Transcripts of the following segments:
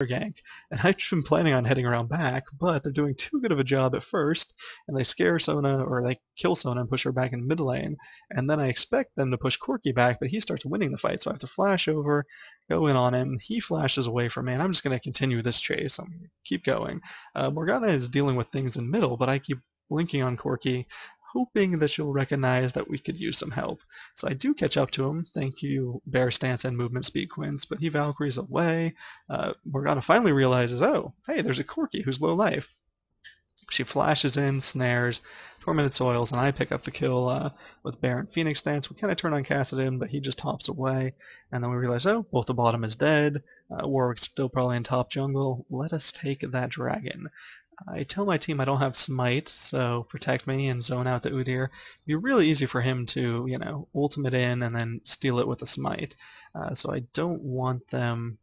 gank, and I've been planning on heading around back, but they're doing too good of a job at first, and they scare Sona, or they kill Sona and push her back in mid lane, and then I expect them to push Corki back, but he starts winning the fight, so I have to flash over, go in on him, he flashes away from me, and I'm just going to continue this chase. I'm going to keep going. Morgana is dealing with things in middle, but I keep blinking on Corki, hoping that she'll recognize that we could use some help. So I do catch up to him. Thank you, Bear Stance and Movement Speed Quince, but he Valkyries away. Morgana finally realizes, oh, hey, there's a Corki who's low life. She flashes in, snares, Tormented Soils, and I pick up the kill with Bear and Phoenix Stance. We kind of turn on Kassadin, but he just hops away. And then we realize, oh, both the bottom is dead. Warwick's still probably in top jungle. Let us take that dragon. I tell my team I don't have Smite, so protect me and zone out the Udyr. It'd be really easy for him to, ultimate in and then steal it with a Smite. So I don't want them,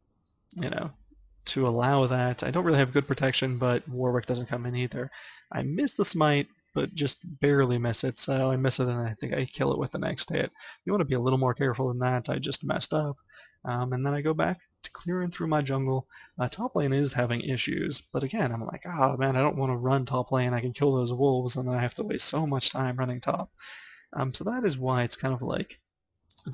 to allow that. I don't really have good protection, but Warwick doesn't come in either. I miss the Smite, but just barely miss it, so I miss it and I think I kill it with the next hit. You want to be a little more careful than that. I just messed up. And then I go back to clearing through my jungle. Top lane is having issues, but again, I'm like, oh man, I don't want to run top lane. I can kill those wolves, and then I have to waste so much time running top. So that is why it's kind of like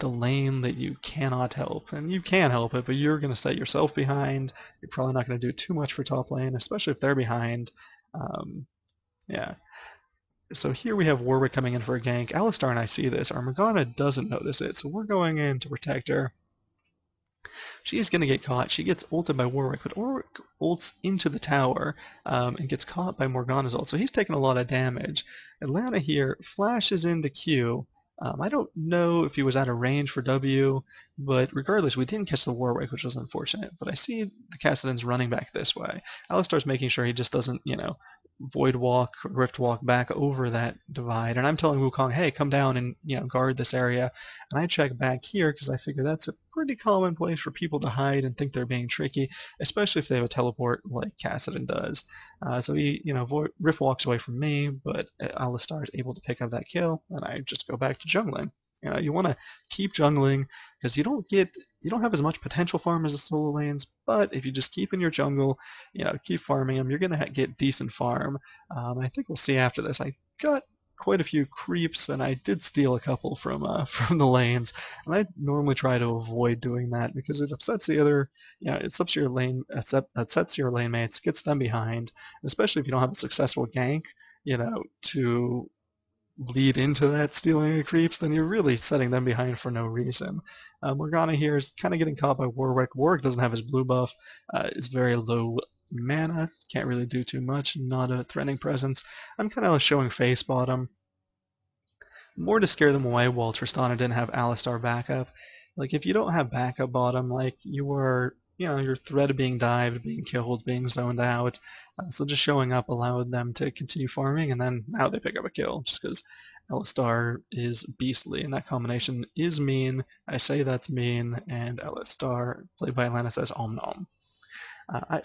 the lane that you cannot help. And you can help it, but you're going to set yourself behind. You're probably not going to do too much for top lane, especially if they're behind. Yeah. So here we have Warwick coming in for a gank. Alistar and I see this. Our Morgana doesn't notice it, so we're going in to protect her. She's going to get caught. She gets ulted by Warwick, but Warwick ults into the tower and gets caught by Morgana's ult. So he's taking a lot of damage. Atlanta here flashes into Q. I don't know if he was out of range for W, but regardless, we didn't catch the Warwick, which was unfortunate. But I see the Kassadin's running back this way. Alistar's making sure he just doesn't, void walk, rift walk back over that divide. And I'm telling Wukong, hey, come down and guard this area. And I check back here because I figure that's a pretty common place for people to hide and think they're being tricky, especially if they have a teleport like Kassadin does. So he, rift walks away from me, but Alistar is able to pick up that kill, and I just go back to jungling. You want to keep jungling because you don't have as much potential farm as the solo lanes, but if you just keep in your jungle, keep farming them, you're going to get decent farm. I think we'll see after this. I got quite a few creeps, and I did steal a couple from from the lanes, and I normally try to avoid doing that because it upsets the other, it upsets your lane mates, gets them behind, especially if you don't have a successful gank, to lead into that stealing of creeps, then you're really setting them behind for no reason. Morgana here is kind of getting caught by Warwick. Warwick doesn't have his blue buff. It's very low mana. Can't really do too much. Not a threatening presence. I'm kind of showing face bottom. More to scare them away while Tristana didn't have Alistar backup. Like, if you don't have backup bottom, like, you are, your threat of being dived, being killed, being zoned out. So just showing up allowed them to continue farming, and then now they pick up a kill, just because Alistar is beastly, and that combination is mean. I say that's mean, and Alistar, played by Atlanta, says om nom.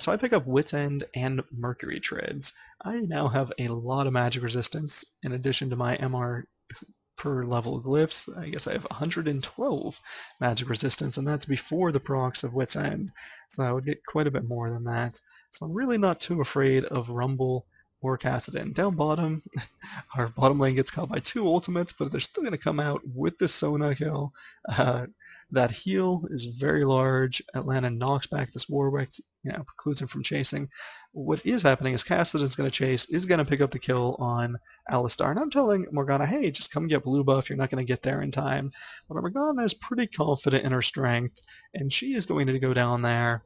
So I pick up Wit's End and Mercury Treads. I now have a lot of magic resistance, in addition to my MR per level glyphs. I guess I have 112 magic resistance, and that's before the procs of Wit's End. So I would get quite a bit more than that. So I'm really not too afraid of Rumble or Kassadin. Down bottom, our bottom lane gets caught by two ultimates, but they're still going to come out with the Sona kill. That heal is very large. Atlanta knocks back this Warwick, precludes him from chasing. What is happening is Kassadin's going to chase, is going to pick up the kill on Alistar. And I'm telling Morgana, hey, just come get blue buff. You're not going to get there in time. But Morgana is pretty confident in her strength, and she is going to go down there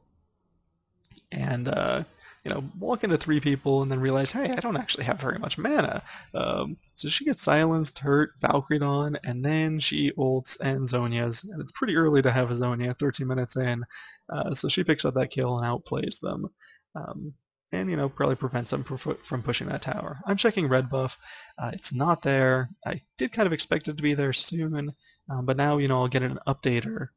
and walk into three people and then realize, hey, I don't actually have very much mana. So she gets silenced, hurt, Valkyried on, and then she ults and Zonias. And it's pretty early to have a Zonia, 13 minutes in. So she picks up that kill and outplays them. And probably prevents them from pushing that tower. I'm checking red buff. It's not there. I did kind of expect it to be there soon, but now, I'll get an update, or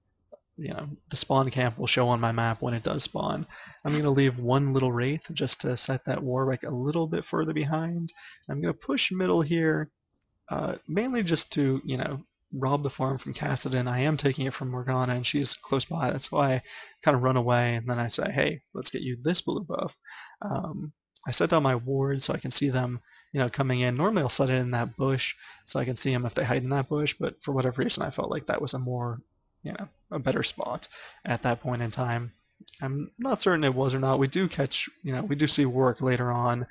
the spawn camp will show on my map when it does spawn. I'm going to leave one little Wraith just to set that Warwick a little bit further behind. I'm going to push middle here, mainly just to, rob the farm from Cassidon. I am taking it from Morgana, and she's close by. That's why I kind of run away, and then I say, hey, let's get you this blue buff. I set down my ward so I can see them, coming in. Normally I'll set it in that bush so I can see them if they hide in that bush, but for whatever reason I felt like that was a better spot at that point in time. I'm not certain it was or not. We do we do see work later on.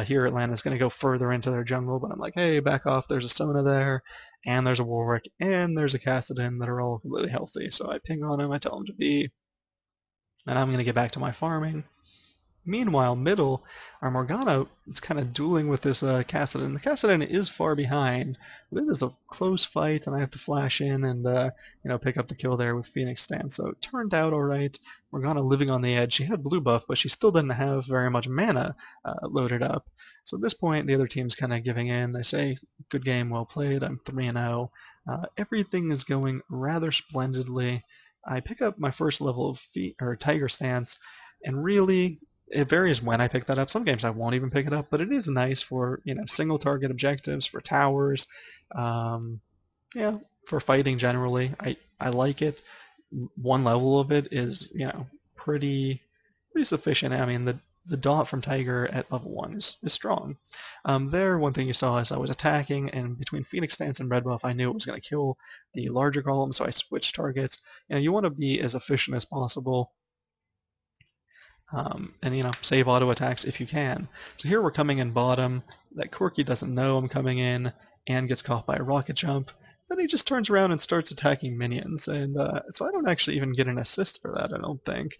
Here Atlanta's going to go further into their jungle, but I'm like, hey, back off. There's a Sona there, and there's a Warwick, and there's a Cassidon that are all completely healthy. So I ping on him, I tell him to be, and I'm going to get back to my farming. Meanwhile, middle, our Morgana is kind of dueling with this Cassidon. The Cassidon is far behind. But it is a close fight, and I have to flash in and pick up the kill there with Phoenix Stance. So it turned out all right. Morgana living on the edge. She had blue buff, but she still didn't have very much mana loaded up. So at this point, the other team's kind of giving in. They say, "Good game, well played. I'm 3-0." Everything is going rather splendidly. I pick up my first level of Tiger Stance, and really, it varies when I pick that up. Some games I won't even pick it up, but it is nice for single target objectives, for towers, for fighting generally. I like it. One level of it is pretty sufficient. I mean the dot from Tiger at level 1 is strong. One thing you saw is I was attacking, and between Phoenix Stance and Red Buff, I knew it was going to kill the larger golem, so I switched targets. You want to be as efficient as possible. And save auto attacks if you can. So here we're coming in bottom. That Corki doesn't know I'm coming in and gets caught by a rocket jump. Then he just turns around and starts attacking minions, and so I don't actually even get an assist for that, I don't think.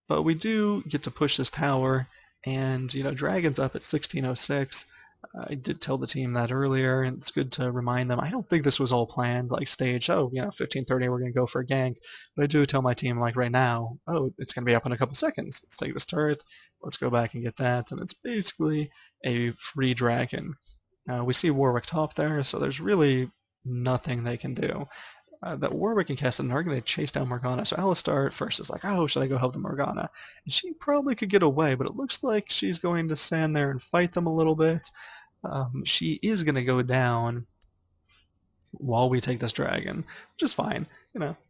But we do get to push this tower, and Dragon's up at 1606. I did tell the team that earlier, and it's good to remind them. I don't think this was all planned, like staged. 15:30, we're going to go for a gank. But I do tell my team, like right now, it's going to be up in a couple seconds. Let's take this turret. Let's go back and get that. And it's basically a free dragon. We see Warwick top there, so there's really nothing they can do. That Warwick and Cassidon are going to chase down Morgana. So Alistar at first is like, oh, should I go help the Morgana? And she probably could get away, but it looks like she's going to stand there and fight them a little bit. She is going to go down while we take this dragon, which is fine.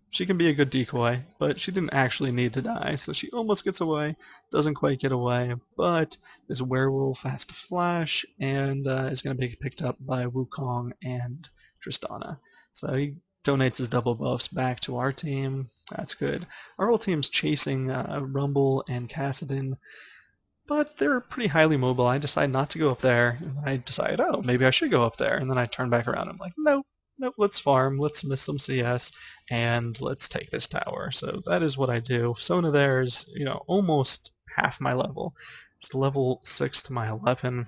She can be a good decoy, but she didn't actually need to die, so she almost gets away, doesn't quite get away, but this werewolf has to flash, and is going to be picked up by Wukong and Tristana. So he donates his double buffs back to our team. That's good. Our whole team's chasing Rumble and Cassidon, but they're pretty highly mobile. I decide not to go up there. I decide, maybe I should go up there. And then I turn back around. I'm like, nope, let's farm. Let's miss some CS. And let's take this tower. So that is what I do. Sona there is, almost half my level. It's level 6 to my 11.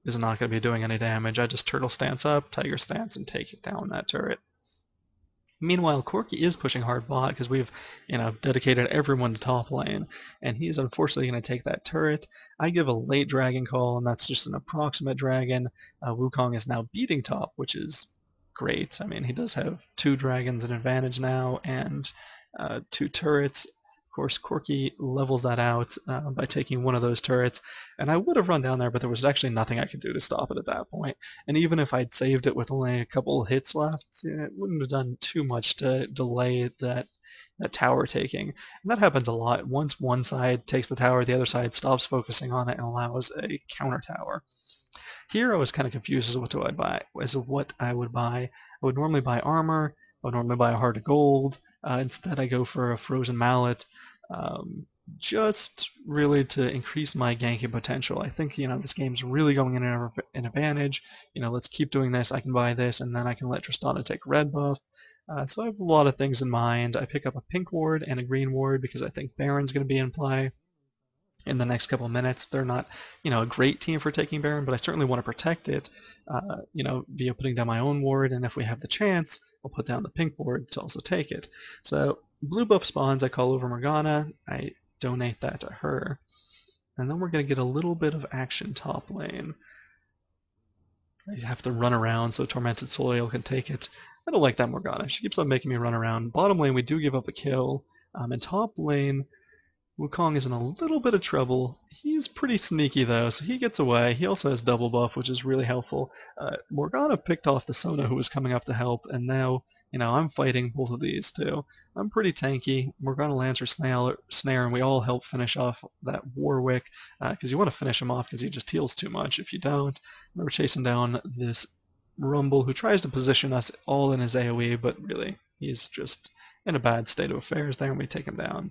Is not going to be doing any damage. I just turtle stance up, tiger stance, and take it down that turret. Meanwhile, Corki is pushing hard bot because we've, dedicated everyone to top lane, and he's unfortunately going to take that turret. I give a late dragon call, and that's just an approximate dragon. Wukong is now beating top, which is great. I mean, he does have 2 dragons in advantage now, and 2 turrets. Of course, Corki levels that out by taking one of those turrets, and I would have run down there, but there was actually nothing I could do to stop it at that point. And even if I'd saved it with only a couple hits left, it wouldn't have done too much to delay that tower taking. And that happens a lot. Once one side takes the tower, the other side stops focusing on it and allows a counter tower. Here I was kind of confused as to what I would buy. I would normally buy armor. I would normally buy a heart of gold. Instead, I go for a frozen mallet, just really to increase my ganking potential. I think this game's really going in an advantage. Let's keep doing this. I can buy this, and then I can let Tristana take red buff. So I have a lot of things in mind. I pick up a pink ward and a green ward because I think Baron's going to be in play in the next couple of minutes. They're not, a great team for taking Baron, but I certainly want to protect it, via putting down my own ward, and if we have the chance, I'll put down the pink ward to also take it. So blue buff spawns, I call over Morgana, I donate that to her, and then we're going to get a little bit of action top lane. I have to run around so Tormented Soil can take it. I don't like that Morgana. She keeps on making me run around. Bottom lane, we do give up a kill. In top lane, Wukong is in a little bit of trouble. He's pretty sneaky though, so he gets away. He also has double buff, which is really helpful. Morgana picked off the Sona who was coming up to help, and now, I'm fighting both of these too. I'm pretty tanky. Morgana lands her snare, and we all help finish off that Warwick, because you want to finish him off because he just heals too much. If you don't, we're chasing down this Rumble who tries to position us all in his AoE, but really, he's just in a bad state of affairs there, and we take him down.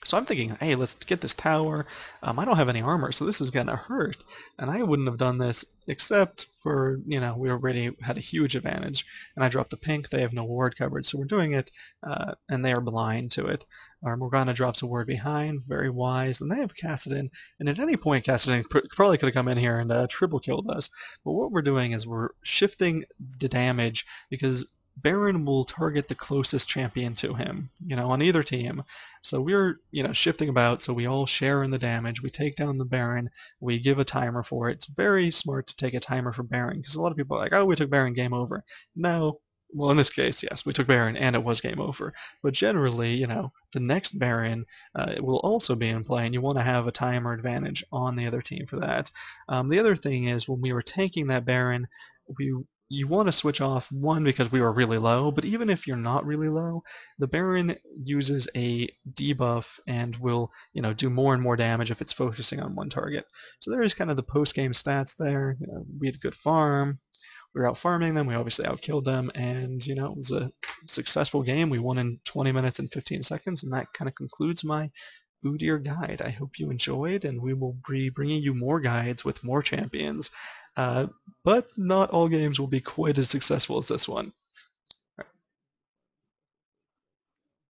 So I'm thinking, hey, let's get this tower. I don't have any armor, so this is going to hurt. And I wouldn't have done this except for, we already had a huge advantage. And I dropped the pink. They have no ward coverage, so we're doing it, and they are blind to it. Our Morgana drops a ward behind, very wise. And they have Kassadin. And at any point, Kassadin probably could have come in here and triple killed us. But what we're doing is we're shifting the damage because Baron will target the closest champion to him, on either team. So we're, shifting about so we all share in the damage. We take down the Baron. We give a timer for it. It's very smart to take a timer for Baron because a lot of people are like, oh, we took Baron, game over. No. Well, in this case, yes, we took Baron and it was game over. But generally, the next Baron will also be in play, and you want to have a timer advantage on the other team for that. The other thing is when we were tanking that Baron, you want to switch off, one, because we were really low, but even if you're not really low, the Baron uses a debuff and will, do more and more damage if it's focusing on one target. So there is kind of the post-game stats there. We had a good farm. We were out farming them. We obviously outkilled them, and, it was a successful game. We won in 20 minutes and 15 seconds, and that kind of concludes my Udyr guide. I hope you enjoyed, and we will be bringing you more guides with more champions. But not all games will be quite as successful as this one.